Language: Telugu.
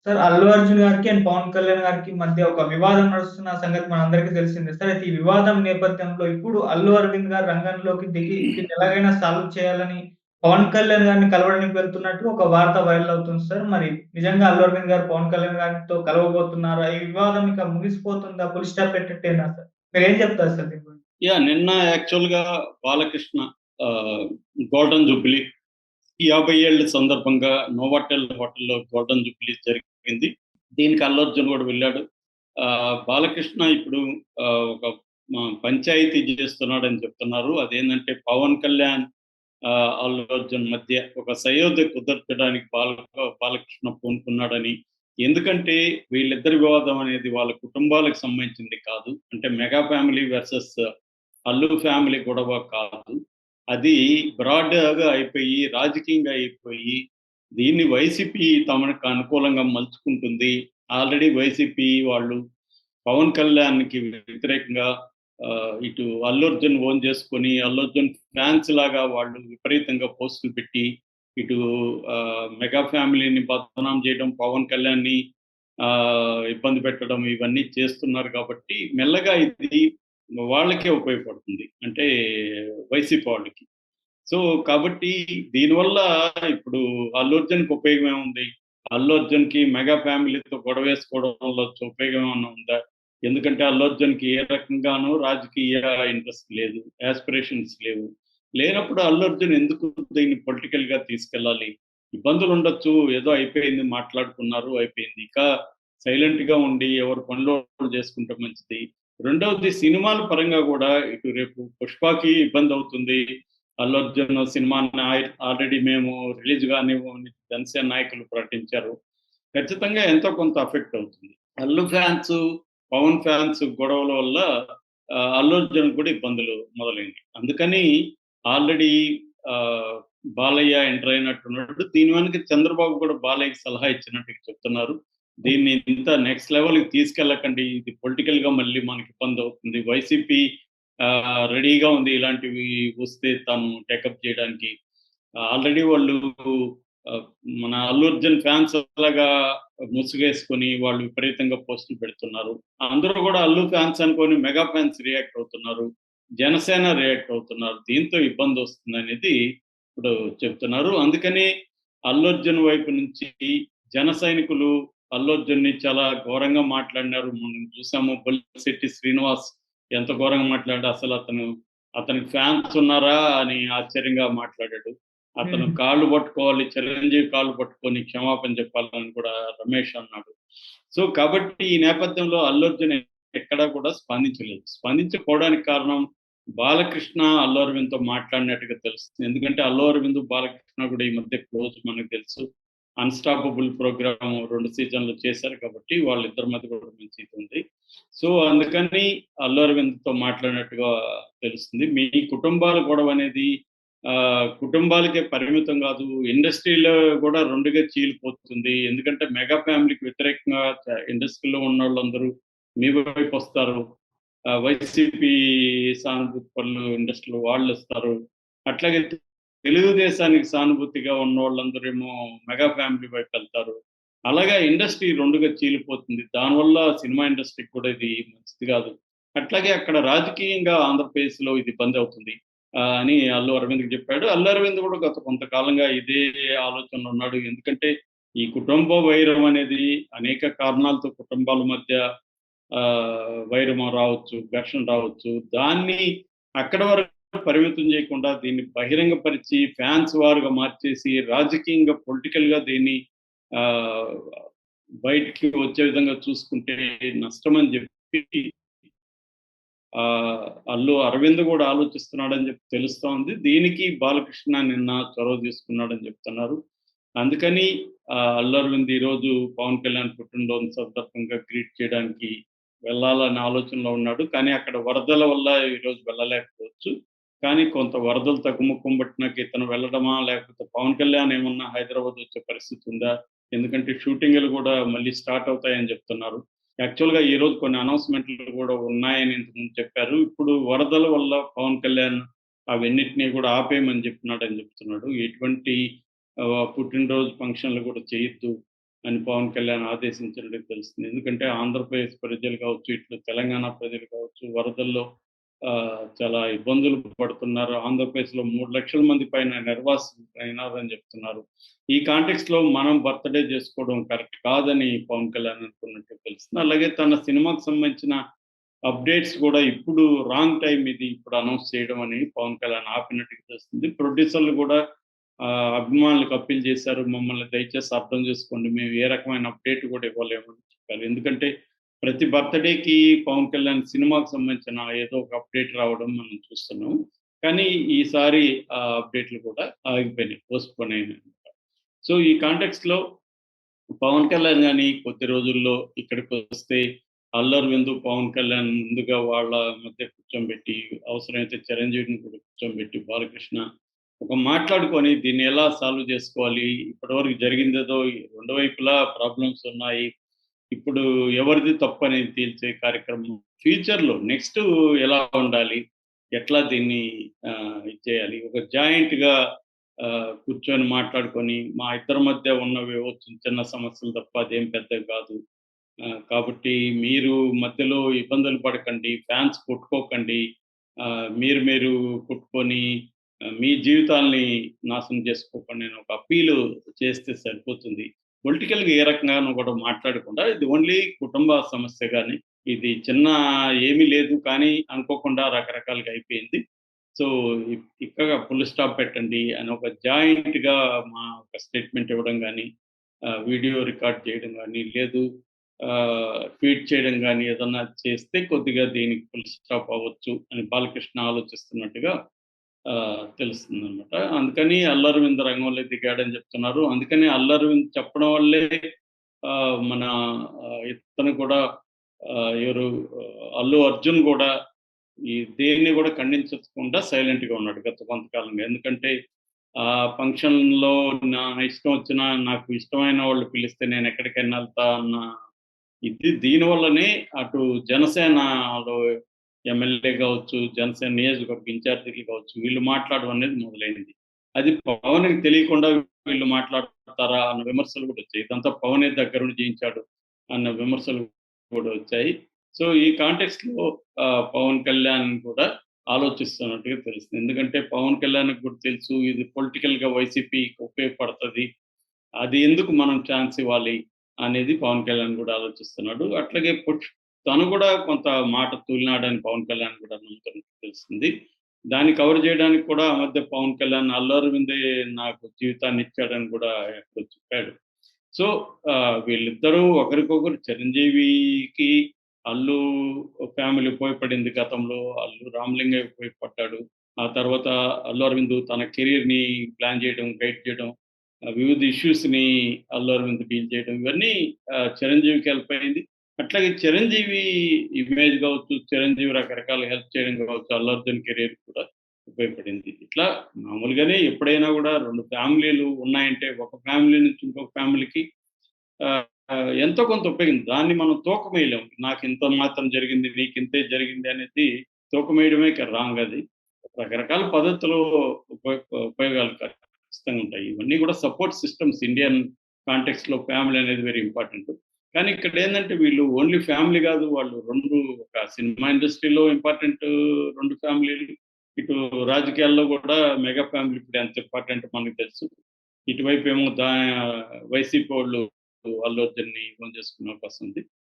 సార్ 'అల్లు అర్జున్' గారికి అండ్ 'పవన్ కళ్యాణ్' గారికి మధ్య ఒక వివాదం నడుస్తున్న సంగతి మనందరికీ తెలిసిందే. సార్ అయితే ఈ వివాదం నేపథ్యంలో ఇప్పుడు 'అల్లు అరవింద్' గారు రంగంలోకి దిగి దీన్ని ఎలాగైనా సాల్వ్ చేయాలని 'పవన్ కళ్యాణ్' గారిని కలవడానికి వెళ్తున్నట్లు ఒక వార్త వైరల్ అవుతుంది సార్. మరి నిజంగా 'అల్లు అరవింద్' గారు 'పవన్ కళ్యాణ్' గారితో కలవబోతున్నారా? ఈ వివాదం ఇక ముగిసిపోతుందా? ఫుల్ స్టాప్ పెట్టేట్టేనా సార్? మీరేం చెప్తారు సార్ దీని గురించి? నిన్న యాక్చువల్‌గా బాలకృష్ణ ఆహ్, గోల్డెన్ జూబ్లీ 50 ఏళ్ల సందర్భంగా నోవాటెల్ హోటల్‌లో గోల్డెన్ జూబ్లీ జరిగింది. దీనికి అల్లు అర్జున్ కూడా వెళ్ళాడు. బాలకృష్ణ ఇప్పుడు ఒక పంచాయతీ చేస్తున్నాడని చెప్తున్నారు. అదేంటంటే పవన్ కళ్యాణ్, అల్లు అర్జున్ మధ్య ఒక సయోధ్య కుదర్చడానికి బాలకృష్ణ పూనుకున్నాడని. ఎందుకంటే వీళ్ళిద్దరి వివాదం అనేది వాళ్ళ కుటుంబాలకు సంబంధించింది కాదు. అంటే mega family versus Allu family గొడవ కాదు. అది బ్రాడ్‌గా అయిపోయి, రాజకీయంగా అయిపోయి, దీన్ని వైసీపీ తమకు అనుకూలంగా మలుచుకుంటుంది. ఆల్రెడీ వైసీపీ వాళ్ళు పవన్ కళ్యాణ్‌కి వ్యతిరేకంగా ఇటు అల్లు అర్జున్ ఓన్ చేసుకొని, అల్లు అర్జున్ ఫ్యాన్స్ లాగా వాళ్ళు విపరీతంగా పోస్టులు పెట్టి, ఇటు మెగా ఫ్యామిలీని బదనాం చేయడం, పవన్ కళ్యాణ్‌ని ఇబ్బంది పెట్టడం ఇవన్నీ చేస్తున్నారు కాబట్టి, మెల్లగా ఇది వాళ్ళకే ఉపయోగపడుతుంది. అంటే వైసీపీ వాళ్ళకి. సో, కాబట్టి దీనివల్ల ఇప్పుడు అల్లు అర్జున్‌కి ఉపయోగం ఏముంది? అల్లు అర్జున్‌కి మెగా ఫ్యామిలీతో గొడవేసుకోవడం వల్ల వచ్చే ఉపయోగం ఏమన్నా ఉందా? ఎందుకంటే అల్లు అర్జున్‌కి ఏ రకంగానూ రాజకీయ ఇంట్రెస్ట్ లేదు. యాస్పిరేషన్స్ లేవు. లేనప్పుడు అల్లు అర్జున్ ఎందుకు దీన్ని పొలిటికల్‌గా తీసుకెళ్ళాలి? ఇబ్బందులుండొచ్చు. ఏదో అయిపోయింది, మాట్లాడుకున్నారు, అయిపోయింది. ఇక సైలెంట్‌గా ఉండి ఎవరి పనులు వాళ్ళు చేసుకుంటే మంచిది. రెండవది సినిమాల పరంగా గూడా ఇటు రేపు 'పుష్పకి' ఇబ్బందవుతుంది. అల్లు అర్జున్ సినిమాని ఆల్రెడీ మేము రిలీజ్ కానివ్వు అని జనసేన నాయకులు ప్రకటించారు. ఖచ్చితంగా ఎంతో కొంత అఫెక్ట్ అవుతుంది. అల్లు ఫ్యాన్స్, పవన్ ఫ్యాన్స్ గొడవల వల్ల అల్లు అర్జున్ కూడా ఇబ్బందులు మొదలైనయి. అందుకని ఆల్రెడీ ఆహ్, బాలయ్య ఎంటర్ అయినట్టున్నాడు. దీని వెనక చంద్రబాబు కూడా బాలయ్యకి సలహా ఇచ్చినట్టుగా చెప్తున్నారు. దీన్ని ఇంత నెక్స్ట్ లెవెల్‌కి తీసుకెళ్ళకండి. ఇది పొలిటికల్‌గా మళ్ళీ మనకి ఇబ్బందవుతుంది. వైసీపీ రెడీగా ఉంది ఇలాంటివి వస్తే తను టేకప్ చేయడానికి. ఆల్రెడీ వాళ్ళు ఆహ్, మన అల్లు అర్జున్ ఫ్యాన్స్ లాగా ముసుగేసుకొని వాళ్ళు విపరీతంగా పోస్టులు పెడుతున్నారు. అందరూ కూడా అల్లు ఫ్యాన్స్ అనుకోని మెగా ఫ్యాన్స్ రియాక్ట్ అవుతున్నారు. జనసేన రియాక్ట్ అవుతున్నారు. దీంతో ఇబ్బందొస్తుందనేది ఇప్పుడు చెప్తున్నారు. అందుకని అల్లు అర్జున్ వైపు నుంచి జన సైనికులు అల్లు అర్జున్‌ని చాలా ఘోరంగా మాట్లాడినారు. మనం చూసాము 'బొలిశెట్టి శ్రీనివాస్' ఎంత ఘోరంగా మాట్లాడాడో అతనికి ఫ్యాన్స్ ఉన్నారా అని ఆశ్చర్యంగా మాట్లాడాడు. అతను హ్మ్. కాళ్ళు పట్టుకోవాలి, చిరంజీవి కాళ్ళు పట్టుకొని క్షమాపణ చెప్పాలని కూడా రమేష్ అన్నాడు. సో, కాబట్టి ఈ నేపథ్యంలో అల్లు అర్జున్ ఎక్కడా కూడా స్పందించలేదు. స్పందించకపోవడానికి కారణం బాలకృష్ణ అల్లు అరవింద్‌తో మాట్లాడినట్టుగా తెలుస్తుంది. ఎందుకంటే అల్లు అరవింద్, బాలకృష్ణ కూడా ఈ మధ్య క్లోజ్ మనకు తెలుసు. 'అన్‌స్టాపబుల్' ప్రోగ్రామ్ 2 సీజన్‌లు చేశారు కాబట్టి వాళ్ళిద్దరి మధ్య కూడా మంచి ఇది ఉంది. సో, అందుకని అల్లు అరవింద్‌తో మాట్లాడినట్టుగా తెలుస్తుంది. మీ కుటుంబాల గొడవనేది కుటుంబాలకే పరిమితం గాదు. ఇండస్ట్రీలో గూడా 2గా చీలిపోతుంది. ఎందుకంటే మెగా ఫ్యామిలీకి వ్యతిరేకంగా ఇండస్ట్రీలో ఉన్నోళ్ళందరూ మీ వైపొస్తారు. వైసీపీ సానుభూతి పరులు ఇండస్ట్రీలో వాళ్ళొస్తారు. అట్లాగే తెలుగుదేశానికి సానుభూతిగా ఉన్నోళ్ళందరేమో మెగా ఫ్యామిలీ వైపెళ్తారు. అలాగా ఇండస్ట్రీ 2గా చీలిపోతుంది. దానివల్ల సినిమా ఇండస్ట్రీకి కూడా ఇది మంచిది గాదు. అట్లాగే అక్కడ రాజకీయంగా ఆంధ్రప్రదేశ్‌లో ఇది ఇబ్బందవుతుంది. అని అల్లు అరవింద్‌కి చెప్పాడు. అల్లు అరవింద్ కూడా గత కొంతకాలంగా ఇదే ఆలోచనలో ఉన్నాడు. ఎందుకంటే ఈ కుటుంబ వైరం అనేది అనేక కారణాలతో కుటుంబాల మధ్య వైరం రావచ్చు, ఘర్షణ రావచ్చు. దాన్ని అక్కడి వరకు పరిమితం చేయకుండా దీన్ని బహిరంగపరిచి ఫ్యాన్స్ వార్‌గా మార్చేసి రాజకీయంగా, పొలిటికల్‌గా దీన్ని ఆహ్, బయటికి వచ్చే విధంగా చూసుకుంటే నష్టమని చెప్పి అల్లు అరవింద్ గూడా ఆలోచిస్తున్నాడని చెప్పి తెలుస్తోంది. దీనికి బాలకృష్ణ నిన్న చొరవ తీసుకున్నాడని చెప్తున్నారు. అందుకని అల్లు అరవింద్ ఈరోజు పవన్ కళ్యాణ్ పుట్టినరోజు సందర్భంగా గ్రీట్ చేయడానికి వెళ్ళాలనే ఆలోచనలో ఉన్నాడు. కానీ అక్కడ వరదల వల్ల ఈరోజు వెళ్ళలేకపోవచ్చు. కానీ కొంత వరదలు తగ్గుముఖం పట్టినాక ఇతను వెళ్ళడమా? లేకపోతే పవన్ కళ్యాణ్ ఏమన్నా హైదరాబాద్ వచ్చే పరిస్థితి ఉందా? ఎందుకంటే షూటింగులు గూడా మళ్ళీ స్టార్ట్ అవుతాయని చెప్తున్నారు. యాక్చువల్‌గా ఈరోజు కొన్ని అనౌన్స్‌మెంట్లు గూడా ఉన్నాయని ఇంతకుముందు చెప్పారు. ఇప్పుడు వరదల వల్ల పవన్ కళ్యాణ్ అవన్నిటిని గూడా ఆపేయమని చెప్పినాడని చెప్తున్నాడు. ఎటువంటి పుట్టినరోజు ఫంక్షన్‌లు గూడా చేయొద్దు అని పవన్ కళ్యాణ్ ఆదేశించినట్టు తెలుస్తుంది. ఎందుకంటే ఆంధ్రప్రదేశ్ ప్రజలు కావచ్చు, ఇటు తెలంగాణ ప్రజలు కావచ్చు, వరదల్లో చాలా ఇబ్బందులు పడుతున్నారు. ఆంధ్రప్రదేశ్‌లో 3,00,000 మంది పైన నిర్వాసితులైనారని చెప్తున్నారు. ఈ కాంటెక్స్ట్‌లో మనం బర్త్‌డే చేసుకోవడం కరెక్ట్ కాదని పవన్ కళ్యాణ్ అనుకున్నట్టు తెలుస్తుంది. అలాగే తన సినిమాకు సంబంధించిన అప్డేట్స్ కూడా ఇప్పుడు రాంగ్ టైమ్ ఇది ఇప్పుడు అనౌన్స్ చేయడం అని పవన్ కళ్యాణ్ ఆపినట్టుగా తెలుస్తుంది. ప్రొడ్యూసర్లు కూడా అభిమానులకు అప్పీల్ చేశారు. మమ్మల్ని దయచేసి అర్థం చేసుకోండి. మేము ఏ రకమైన అప్డేట్ కూడా ఇవ్వలేము అని చెప్పారు. ఎందుకంటే ప్రతి బర్త్‌డేకి పవన్ కళ్యాణ్ సినిమాకు సంబంధించిన ఏదో ఒక అప్డేట్ రావడం మనం చూస్తున్నాం. కానీ ఈసారి ఆ అప్డేట్‌లు కూడా ఆగిపోయినాయి. పోస్ట్‌పోన్ అయినాయన్నమాట. సో ఈ కాంటెక్స్ట్‌లో పవన్ కళ్యాణ్ గాని కొద్ది రోజుల్లో ఇక్కడికొస్తే అల్లు అరవింద్, పవన్ కళ్యాణ్ ముందుగా వాళ్ళ మధ్య కూర్చోబెట్టి, అవసరమైతే చిరంజీవిని కూడా కూర్చోబెట్టి, బాలకృష్ణ మాట్లాడుకొని దీన్ని ఎలా సాల్వ్ చేసుకోవాలి? ఇప్పటివరకు జరిగిందేదో రెండు వైపులా ప్రాబ్లమ్స్ ఉన్నాయి. ఇప్పుడు ఎవరిది తప్పనేది తేల్చే కార్యక్రమం ఫ్యూచర్‌లో నెక్స్ట్ ఎలా ఉండాలి? ఎట్లా దీన్ని ఇది చేయాలి? ఒక జాయింట్‌గా కూర్చొని మాట్లాడుకొని, మా ఇద్దరి మధ్య ఉన్నవేవో చిన్న చిన్న సమస్యలు తప్ప అదేం పెద్దవి కాదు. కాబట్టి మీరు మధ్యలో ఇబ్బందులు పడకండి. ఫ్యాన్స్ కొట్టుకోకండి. మీరు మీరు కొట్టుకొని మీ జీవితాల్ని నాశనం చేసుకోకండి అని ఒక అప్పీలు చేస్తే సరిపోతుంది. పొలిటికల్‌గా ఏ రకంగానూ కూడా మాట్లాడకుండా ఇది ఓన్లీ కుటుంబ సమస్య గాని, ఇది చిన్న ఏమీ లేదు కానీ అనుకోకుండా రకరకాలుగా అయిపోయింది. సో, ఇక్కడ ఫుల్ స్టాప్ పెట్టండి అని ఒక జాయింట్‌గా ఒక స్టేట్మెంట్ ఇవ్వడం గాని, వీడియో రికార్డ్ చేయడం గాని, లేదు ట్వీట్ చేయడం గాని ఏదన్నా చేస్తే కొద్దిగా దీనికి ఫుల్ స్టాప్ అవ్వచ్చు అని బాలకృష్ణ ఆలోచిస్తున్నట్టుగా తెలుస్తుందనమాట. అందుకని అల్లు అరవింద్ రంగంలో దిగాడని చెప్తున్నారు. అందుకని అల్లు అరవింద్ చెప్పడం వల్లే మన ఇతను కూడా ఎవరు అల్లు అర్జున్ కూడా దేన్ని కూడా ఖండించకుండా సైలెంట్‌గా ఉన్నాడు గత కొంతకాలంగా. ఎందుకంటే ఆ ఫంక్షన్‌లో నా ఇష్టం వచ్చినా నాకు ఇష్టమైన వాళ్ళు పిలిస్తే నేను ఎక్కడికైనా ఎళ్తా అన్న దీనివల్లనే అటు జనసేనలో ఎమ్మెల్యే కావచ్చు, జనసేన నియోజకవర్గ ఇన్ఛార్జీలు కావచ్చు, వీళ్ళు మాట్లాడడం అనేది మొదలైంది. అది పవన్‌కి తెలియకుండా వీళ్ళు మాట్లాడతారా అన్న విమర్శలు కూడా వచ్చాయి. ఇదంతా పవనే దగ్గరుండి చేయించాడు అన్న విమర్శలు కూడా వచ్చాయి. సో, ఈ కాంటెక్స్ట్‌లో పవన్ కళ్యాణ్ కూడా ఆలోచిస్తున్నట్టుగా తెలుస్తుంది. ఎందుకంటే పవన్ కళ్యాణ్‌కి కూడా తెలుసు ఇది పొలిటికల్‌గా వైసీపీకి ఉపయోగపడతది. అది ఎందుకు మనం ఛాన్స్ ఇవ్వాలి అనేది పవన్ కళ్యాణ్ కూడా ఆలోచిస్తున్నాడు. అట్లాగే తను కూడా కొంత మాట తూలినాడని పవన్ కళ్యాణ్ కూడా నమ్ముతున్నట్టు తెలుస్తుంది. దాన్ని కవర్ చేయడానికి కూడా ఆ మధ్య పవన్ కళ్యాణ్ అల్లు అరవిందే నాకు జీవితాన్ని ఇచ్చాడని కూడా ఎక్కడో చెప్పాడు. సో, వీళ్ళిద్దరూ ఒకరికొకరు చిరంజీవికి అల్లు ఫ్యామిలీ ఉపయోగపడింది గతంలో. అల్లు రామలింగయ్య ఉపయోగపడ్డాడు. ఆ తర్వాత అల్లు అరవింద్ తన కెరియర్‌ని ప్లాన్ చేయడం, గైడ్ చేయడం, వివిధ ఇష్యూస్‌ని అల్లు అరవింద్ డీల్ చేయడం ఇవన్నీ చిరంజీవికి హెల్ప్ అయింది. అట్లాగే చిరంజీవి ఇమేజ్ కావచ్చు, చిరంజీవి రకరకాల హెల్ప్ చేయడం కావచ్చు, అల్లు అర్జున్ కెరియర్‌కి కూడా ఉపయోగపడింది. ఇట్లా మామూలుగానే ఎప్పుడైనా కూడా 2 ఫ్యామిలీలు ఉన్నాయంటే ఒక ఫ్యామిలీ నుంచి ఇంకొక ఫ్యామిలీకి ఎంతో కొంత ఉపయోగింది. దాన్ని మనం తూకమేయలేం. నాకింత మాత్రం జరిగింది, నీకింతే జరిగింది అనేది తూకమేయడమే రాంగ్ అది. రకరకాల పద్ధతులు ఉపయోగాలు ఖచ్చితంగా ఉంటాయి. ఇవన్నీ కూడా సపోర్ట్ సిస్టమ్స్ ఇండియన్ కాంటెక్స్ట్‌లో ఫ్యామిలీ అనేది వెరీ ఇంపార్టెంట్. కానీ ఇక్కడేందంటే వీళ్ళు ఓన్లీ ఫ్యామిలీ గాదు. వాళ్ళు 2 ఒక సినిమా ఇండస్ట్రీలో ఇంపార్టెంట్ 2 ఫ్యామిలీలు. ఇటు రాజకీయాల్లో కూడా మెగా ఫ్యామిలీ ఇప్పుడు ఎంత ఇంపార్టెంటో మనకు తెలుసు. ఇటువైపేమో వైసీపీ వాళ్ళు అల్లు అర్జున్‌ని చేసుకునే అవకాశం ఉంది.